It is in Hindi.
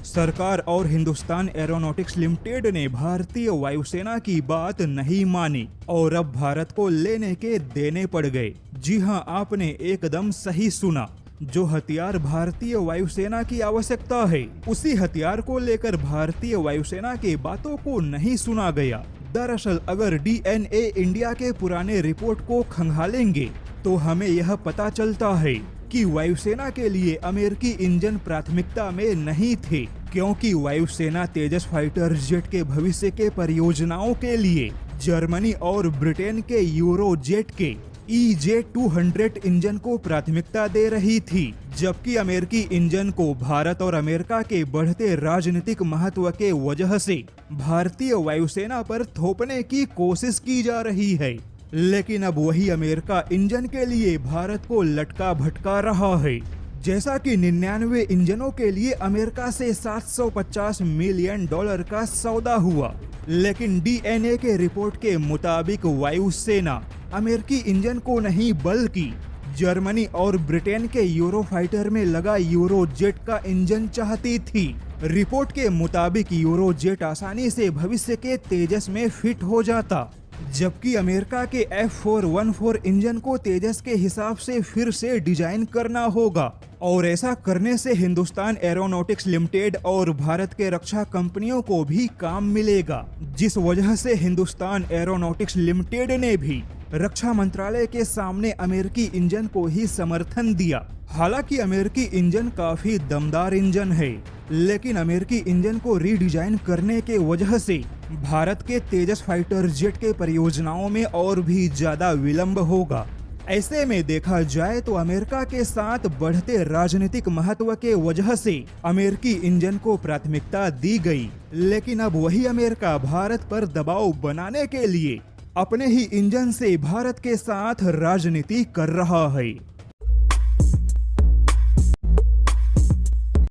सरकार और हिंदुस्तान एरोनॉटिक्स लिमिटेड ने भारतीय वायुसेना की बात नहीं मानी और अब भारत को लेने के देने पड़ गए। जी हां, आपने एकदम सही सुना। जो हथियार भारतीय वायुसेना की आवश्यकता है, उसी हथियार को लेकर भारतीय वायुसेना की बातों को नहीं सुना गया। दरअसल अगर डीएनए इंडिया के पुराने रिपोर्ट को खंगालेंगे तो हमें यह पता चलता है कि वायुसेना के लिए अमेरिकी इंजन प्राथमिकता में नहीं थे, क्योंकि वायुसेना तेजस फाइटर जेट के भविष्य के परियोजनाओं के लिए जर्मनी और ब्रिटेन के यूरोजेट के EJ-200 इंजन को प्राथमिकता दे रही थी, जबकि अमेरिकी इंजन को भारत और अमेरिका के बढ़ते राजनीतिक महत्व के वजह से भारतीय वायुसेना पर थोपने की कोशिश की जा रही है। लेकिन अब वही अमेरिका इंजन के लिए भारत को लटका भटका रहा है। जैसा कि 99 इंजनों के लिए अमेरिका से $750 मिलियन का सौदा हुआ, लेकिन डीएनए के रिपोर्ट के मुताबिक वायुसेना अमेरिकी इंजन को नहीं बल्कि जर्मनी और ब्रिटेन के यूरोफाइटर में लगा यूरोजेट का इंजन चाहती थी। रिपोर्ट के मुताबिक यूरोजेट आसानी से भविष्य के तेजस में फिट हो जाता, जबकि अमेरिका के F414 इंजन को तेजस के हिसाब से फिर से डिजाइन करना होगा और ऐसा करने से हिंदुस्तान एरोनॉटिक्स लिमिटेड और भारत के रक्षा कंपनियों को भी काम मिलेगा, जिस वजह से हिंदुस्तान एरोनॉटिक्स लिमिटेड ने भी रक्षा मंत्रालय के सामने अमेरिकी इंजन को ही समर्थन दिया। हालांकि अमेरिकी इंजन काफी दमदार इंजन है, लेकिन अमेरिकी इंजन को रीडिजाइन करने के वजह से भारत के तेजस फाइटर जेट के परियोजनाओं में और भी ज्यादा विलंब होगा। ऐसे में देखा जाए तो अमेरिका के साथ बढ़ते राजनीतिक महत्व के वजह से अमेरिकी इंजन को प्राथमिकता दी गई, लेकिन अब वही अमेरिका भारत पर दबाव बनाने के लिए अपने ही इंजन से भारत के साथ राजनीति कर रहा है।